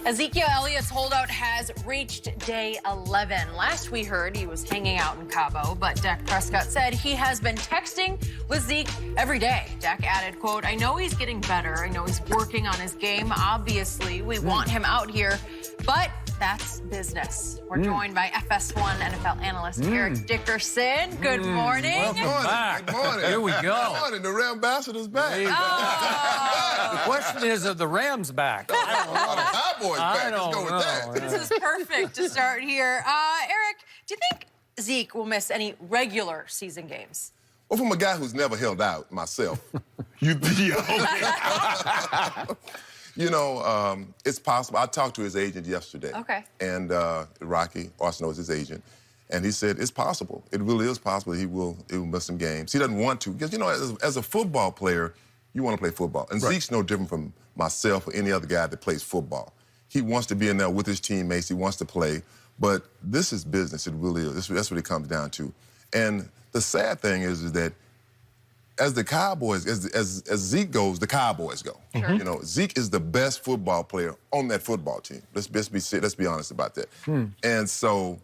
Ezekiel Elliott's holdout has reached day 11. Last we heard, he was hanging out in Cabo, but Dak Prescott said he has been texting with Zeke every day. Dak added, quote, "I know he's getting better. I know he's working on his game. Obviously, we want him out here, but that's business." We're joined by FS1 NFL analyst Eric Dickerson. Good morning. Welcome back. Good morning. Here we go. Good morning. The Ram Ambassador's back. The question is, are the Rams back? I don't know. The Cowboys back. Let's go with that. This is perfect to start here. Eric, do you think Zeke will miss any regular season games? Well, from a guy who's never held out, myself, it's possible. I talked to his agent yesterday. Okay. And Rocky Arsenault is his agent. And he said it's possible. It really is possible he will miss some games. He doesn't want to. Because, as a football player, you want to play football. And Zeke's no different from myself or any other guy that plays football. He wants to be in there with his teammates. He wants to play. But this is business. It really is. That's what it comes down to. And the sad thing is that as the Cowboys, as Zeke goes, the Cowboys go. Sure. Zeke is the best football player on that football team. Let's be honest about that. And so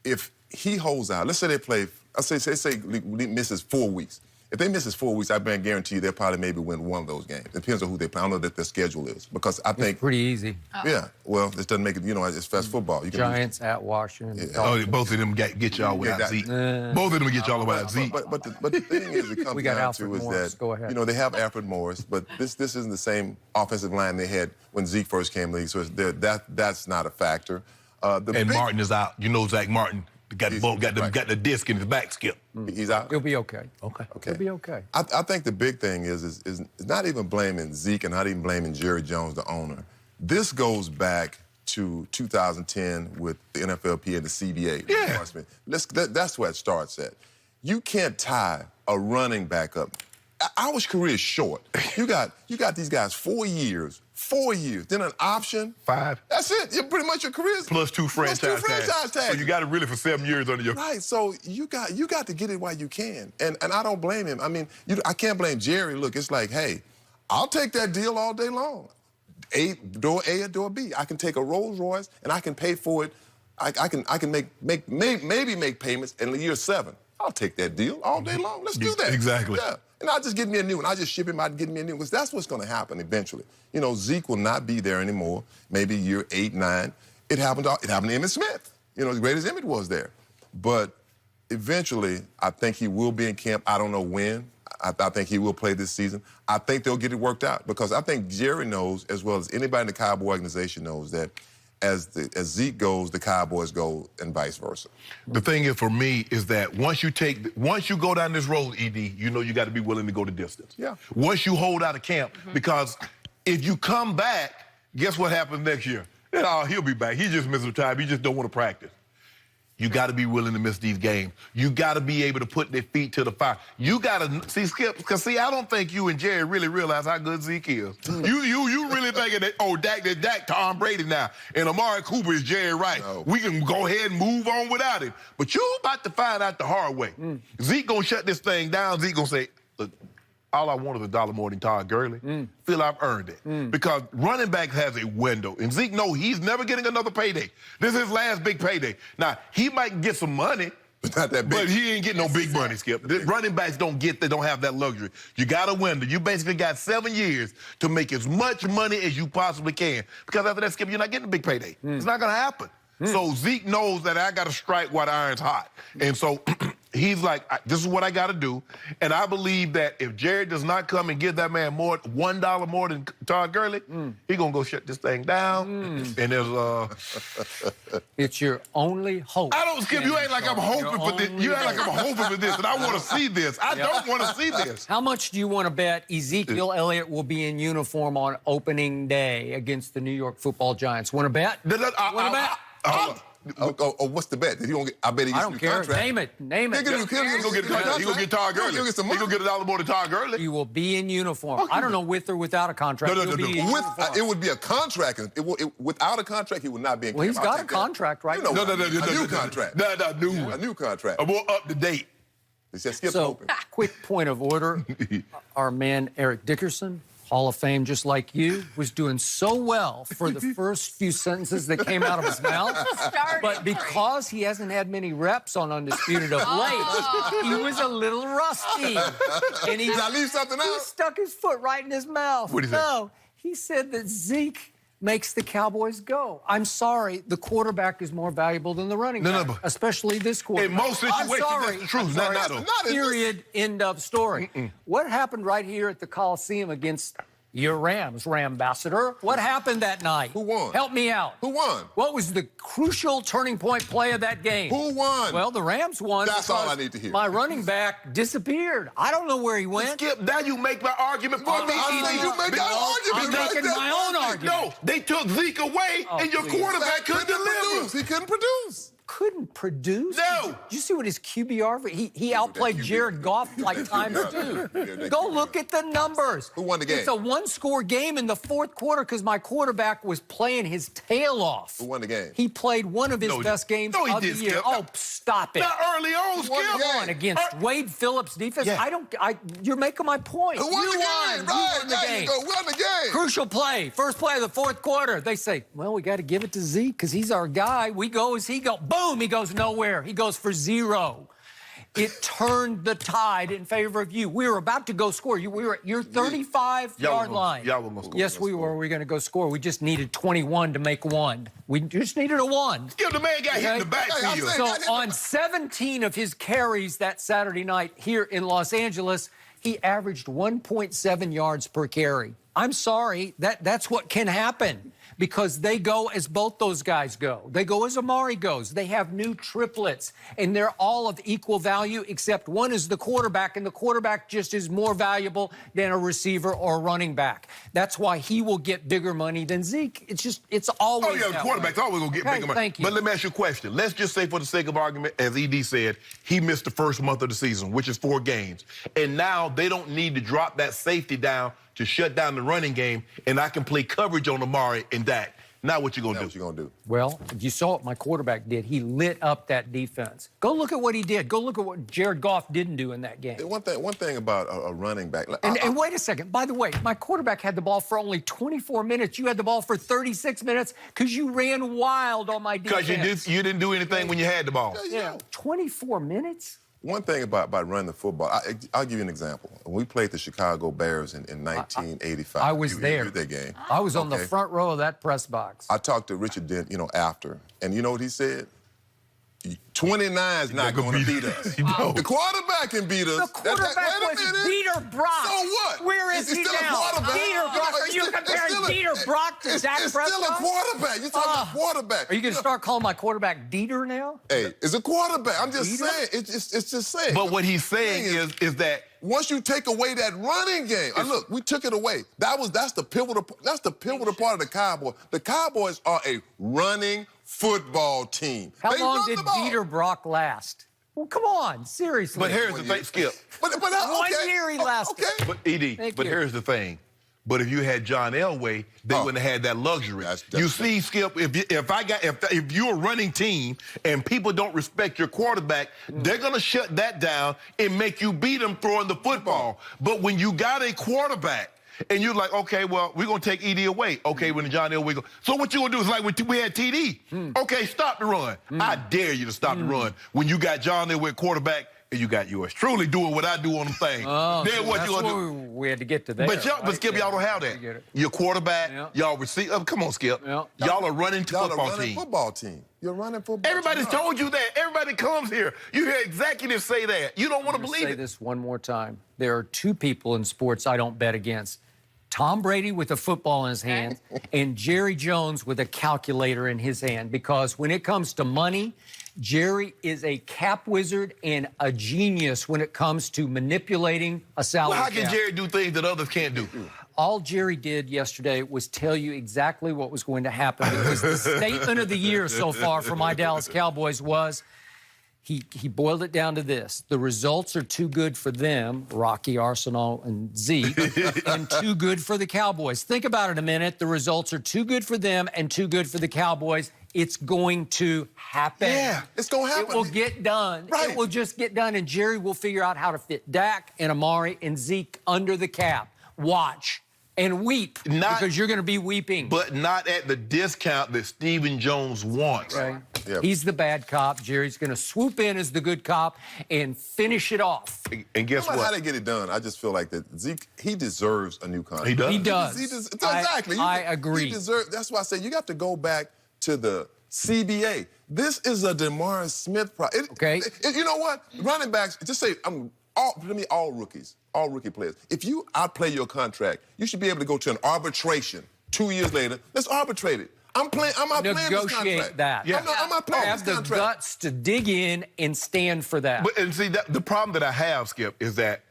if he holds out, let's say they play, say he misses 4 weeks. If they miss 4 weeks, I guarantee you they'll probably maybe win one of those games. It depends on who they play. I don't know what their schedule is because I think it's pretty easy. Yeah, well, this doesn't make it. It's fast football. You can Giants at Washington. Oh, both of them get y'all without Zeke. Both of them get y'all without Zeke. But the thing is, it comes down to is Morris. that Go ahead. they have Alfred Morris, but this isn't the same offensive line they had when Zeke first came to the league. So that's not a factor. Martin is out. Zach Martin got the disc in his back, Skip. He's out. He'll be okay. Okay. He'll be okay. I think the big thing is not even blaming Zeke and not even blaming Jerry Jones, the owner. This goes back to 2010 with the NFLPA and the CBA. Yeah. That's where it starts at. You can't tie a running back up. Our career is short. You got these guys 4 years, then an option. 5. That's it. You're pretty much your career is plus two franchise tags. So you got it really for 7 years under your. Right. So you got to get it while you can, and I don't blame him. I mean, I can't blame Jerry. Look, it's like, hey, I'll take that deal all day long. Door A or door B. I can take a Rolls Royce and I can pay for it. I can maybe make payments in year 7. I'll take that deal all day long. Let's do that. Exactly. Yeah. And I'll just get me a new one. I'll just ship him out and get me a new one. Because that's what's going to happen eventually. Zeke will not be there anymore. Maybe year 8, 9. It happened to Emmitt Smith. As great as Emmitt was there. But eventually, I think he will be in camp. I don't know when. I think he will play this season. I think they'll get it worked out. Because I think Jerry knows, as well as anybody in the Cowboy organization knows, that as Zeke goes, the Cowboys go, and vice versa. The thing is, for me, is that once you go down this road, ED, you got to be willing to go the distance. Yeah. Once you hold out of camp, because if you come back, guess what happens next year? He'll be back. He just missed some time. He just don't want to practice. You got to be willing to miss these games. You got to be able to put their feet to the fire. You got to see, Skip, because I don't think you and Jerry really realize how good Zeke is. You really thinking that Dak Tom Brady now, and Amari Cooper is Jerry Rice. No. We can go ahead and move on without him. But you about to find out the hard way. Zeke gonna shut this thing down. Zeke gonna say, look, all I want is $1 more than Todd Gurley. Feel I've earned it. Because running back has a window. And Zeke knows he's never getting another payday. This is his last big payday. Now, he might get some money, but not that big. But he ain't getting no big money, Skip. Running backs don't have that luxury. You got a window. You basically got 7 years to make as much money as you possibly can. Because after that, Skip, you're not getting a big payday. It's not going to happen. So Zeke knows that I got to strike while the iron's hot. And so he's like, this is what I got to do. And I believe that if Jared does not come and give that man $1 more than Todd Gurley, he's going to go shut this thing down. And there's It's your only hope. I don't, Skip, you ain't like I'm hoping for this. You ain't like I'm hoping for this, and I want to see this. I don't want to see this. How much do you want to bet Ezekiel Elliott will be in uniform on opening day against the New York Football Giants? Want to bet? Want to bet? What's the bet? I bet he gets a new contract. Name it. Name it. He's going to get Todd Gurley. He's going to get $1 more than Todd Gurley. You will be in uniform. I don't know with or without a contract. No. It would be a contract. Without a contract, he would not be in. Well, he's got a contract, right? No, a new contract. A new contract. A more up to date. He said, skip so, open. quick point of order. Our man Eric Dickerson Hall of Fame, just like you, was doing so well for the first few sentences that came out of his mouth. But because he hasn't had many reps on Undisputed of late, he was a little rusty. And Did I leave something he out? stuck his foot right in his mouth. What did he say? No, he said that Zeke makes the Cowboys go. I'm sorry, the quarterback is more valuable than the running back, but especially this quarterback. in most situations, I'm sorry. that's the truth. I'm sorry. Not all. Period. End of story. What happened right here at the Coliseum against your Rams, Rambassador? What happened that night? Who won? Help me out. Who won? What was the crucial turning point play of that game? Who won? Well, the Rams won. That's all I because need to hear. My running back disappeared. I don't know where he went. Skip, now you make my argument for me. I think you make that argument. I'm making my own argument. No, they took Zeke away, and your please. quarterback couldn't deliver. He couldn't produce. Couldn't produce? No. Did you see what his QBR? He outplayed QB. Jared Goff like times two. that Go QB. look at the numbers. Who won the game? It's a one-score game in the fourth quarter because my quarterback was playing his tail off. Who won the game? He played one of his best games No, he of did, the year. Skip. Oh, stop it. Not early on, won the Skip. game? On against Wade Phillips' defense. Yeah. You're making my point. Who won you the won. game? You Right, won the there game. you go. Won the game. Crucial play, first play of the fourth quarter. They say, well, we got to give it to Zeke because he's our guy. We go as he go. Boom, he goes nowhere. He goes for 0. It turned the tide in favor of you. We were about to go score. We were at your 35-yard line. Y'all were gonna score. Yes, we were. We were going to go score. We just needed 21 to make 1. We just needed a 1. Skip, the man got hit in the backfield. So on 17 of his carries that Saturday night here in Los Angeles, he averaged 1.7 yards per carry. I'm sorry, that's what can happen because they go as both those guys go. They go as Amari goes. They have new triplets, and they're all of equal value except one is the quarterback, and the quarterback just is more valuable than a receiver or a running back. That's why he will get bigger money than Zeke. It's always Oh, yeah, the that quarterback's way. always going to get Okay, bigger money. thank you. But let me ask you a question. Let's just say for the sake of argument, as ED said, he missed the first month of the season, which is 4 games. And now they don't need to drop that safety down to shut down the running game, and I can play coverage on Amari and Dak. Now what you going to do? What you going to do? Well, you saw what my quarterback did. He lit up that defense. Go look at what he did. Go look at what Jared Goff didn't do in that game. One thing about a running back. And wait a second. By the way, my quarterback had the ball for only 24 minutes. You had the ball for 36 minutes because you ran wild on my defense. Because you didn't do anything when you had the ball. Yeah, 24 minutes? One thing about running the football, I'll give you an example. When we played the Chicago Bears in 1985. I was there. You were that game. I was on the front row of that press box. I talked to Richard Dent, after, and you know what he said? 29 is not going to beat us. No. The quarterback can beat us. The quarterback was Dieter Brock. So what? Where is he still now? a quarterback. Dieter Brock. Are you comparing Dieter Brock to Dak Prescott? It's still a quarterback. You're talking about quarterback. Are you going to start calling my quarterback Dieter now? Hey, it's a quarterback. I'm just Dieter? saying. It's just saying. But what he's saying is that once you take away that running game, and look, we took it away. That's the pivotal part of the Cowboys. The Cowboys are a running football team. How They long run did the ball. Dieter Brock last? Well, come on, seriously. But here's the thing, Skip. But okay. 1 year he lasted. Okay. But ED, Thank but you. here's the thing. But if you had John Elway, they wouldn't have had that luxury. You see, Skip, if you're a running team and people don't respect your quarterback, they're gonna shut that down and make you beat them throwing the football. But when you got a quarterback and you're like, okay, well, we're gonna take ED away. Okay, when John Elway goes. So what you gonna do is like when we had TD. Okay, stop the run. I dare you to stop the run when you got John Elway quarterback. And you got yours truly doing what I do on the thing. Oh, then what you gonna do? We had to get to there. But Skip, y'all don't have Get that. it. Your quarterback, y'all receive. Come on, Skip. Yeah. Y'all are running Y'all a football running team. football team. You're running football. Everybody's team. told you that. Everybody comes here. You hear executives say that. You don't want to believe Say it. this one more time. There are 2 people in sports I don't bet against. Tom Brady with a football in his hand and Jerry Jones with a calculator in his hand. Because when it comes to money, Jerry is a cap wizard and a genius when it comes to manipulating a salary Well, how can cap. Jerry do things that others can't do? All Jerry did yesterday was tell you exactly what was going to happen because the statement of the year so far for my Dallas Cowboys was he boiled it down to this. The results are too good for them, Rocky, Arsenal, and Zeke, and too good for the Cowboys. Think about it a minute. The results are too good for them and too good for the Cowboys. It's going to happen. Yeah, it's going to happen. It will get done. Right. It will just get done, and Jerry will figure out how to fit Dak and Amari and Zeke under the cap. Watch. and weep because you're going to be weeping. But not at the discount that Stephen Jones wants. Okay. Yep. He's the bad cop. Jerry's going to swoop in as the good cop and finish it off. And guess No matter what? how they get it done, I just feel like that Zeke, he deserves a new contract. He does. He does. Exactly. I agree. He deserves. That's why I say you got to go back to the CBA. This is a DeMar Smith problem. Okay. You know what? Running backs, just say, all rookies, all rookie players. If you outplay your contract, you should be able to go to an arbitration 2 years later. Let's arbitrate it. I'm not playing this contract. Negotiate that. Yeah. I'm not playing Have this the contract. guts to dig in and stand for that. And see, the problem that I have, Skip, is that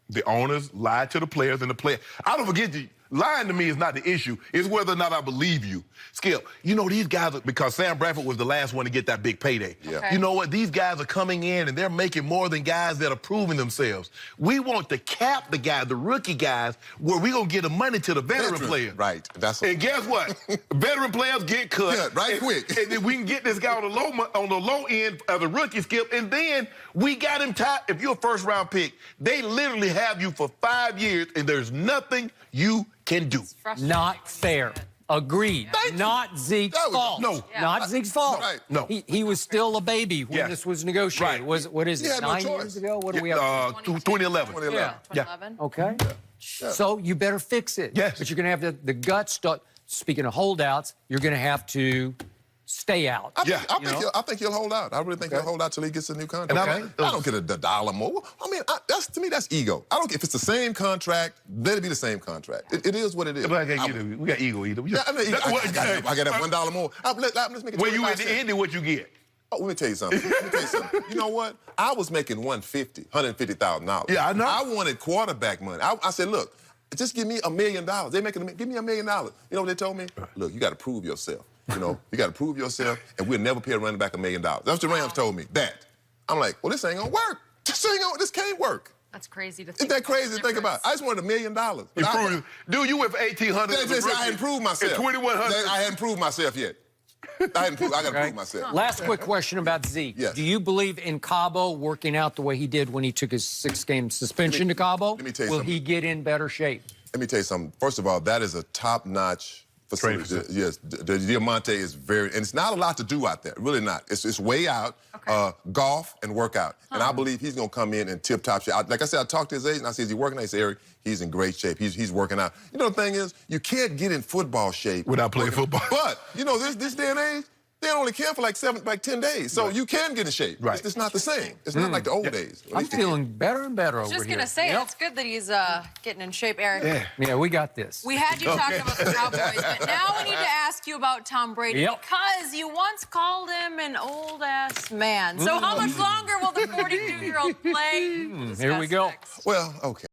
the owners lied to the players and the players. I don't forget you. Lying to me is not the issue. It's whether or not I believe you. Skip, you know these guys, because Sam Bradford was the last one to get that big payday. Yeah. Okay. You know what? These guys are coming in and they're making more than guys that are proving themselves. We want to cap the guys, the rookie guys, where we're going to get the money to the veteran players. Right. And guess what? Veteran players get cut. Yeah, right quick. And then we can get this guy on the low end of the rookie, Skip, and then we got him tied. If you're a first-round pick, they literally have you for 5 years, and there's nothing you can do. Not fair. Agreed. Not Zeke's fault. No. Not Zeke's fault. Right. No. He was still a baby when Yeah. this was negotiated. Right. What is He it, had no 9 choice. years ago? What do we have? 2011. 2011. Yeah. 2011. Okay. So you better fix it. Yes. But you're going to have the guts to, speaking of holdouts, you're going to have to stay out. I think he'll hold out. I really think he'll hold out till he gets a new contract. And I don't get a dollar more. I mean, to me, that's ego. I don't care if it's the same contract. Let it be the same contract. It is what it is. We got ego either. I got that $1 more. Let's make it. When you in 25 the cents. end, what you get? Oh, let me tell you something. You know what? I was making $150,000. Yeah, I know. I wanted quarterback money. I said, look, just give me $1 million. Give me $1 million. You know what they told me? Look, you got to prove yourself. You know, you got to prove yourself, and we'll never pay a running back $1 million. That's what the Rams told me. That. I'm like, well, this ain't gonna work. This can't work. That's crazy to think. Isn't that crazy to think about? I just wanted $1 million. Dude, you went for 1,800. I hadn't proved myself. And 2,100. I hadn't proved myself yet. I got to prove myself. Last quick question about Zeke. Yes. Do you believe in Cabo working out the way he did when he took his 6-game suspension to Cabo? let me tell you Will something. he get in better shape? Let me tell you something. First of all, that is a top-notch facility. facility. Yes, the Diamante is very, and it's not a lot to do out there. Really not. It's way out. Okay. Golf and workout. And I believe he's gonna come in tip-top shape. Like I said, I talked to his agent. I said, "Is he working out?" He said, "Eric, he's in great shape. He's working out." You know the thing is, you can't get in football shape Without playing football. But you know this day and age, they only camp for like 10 days. So you can get in shape. Right. It's not the same. It's not like the old days. I'm feeling better and better over Just here. gonna say it's good that he's getting in shape, Eric. Yeah, we got this. We had you talking about the Cowboys, but now we need to ask you about Tom Brady because you once called him an old-ass man. So how much longer will the 42-year-old play? Here we go. Discuss next. Well, okay.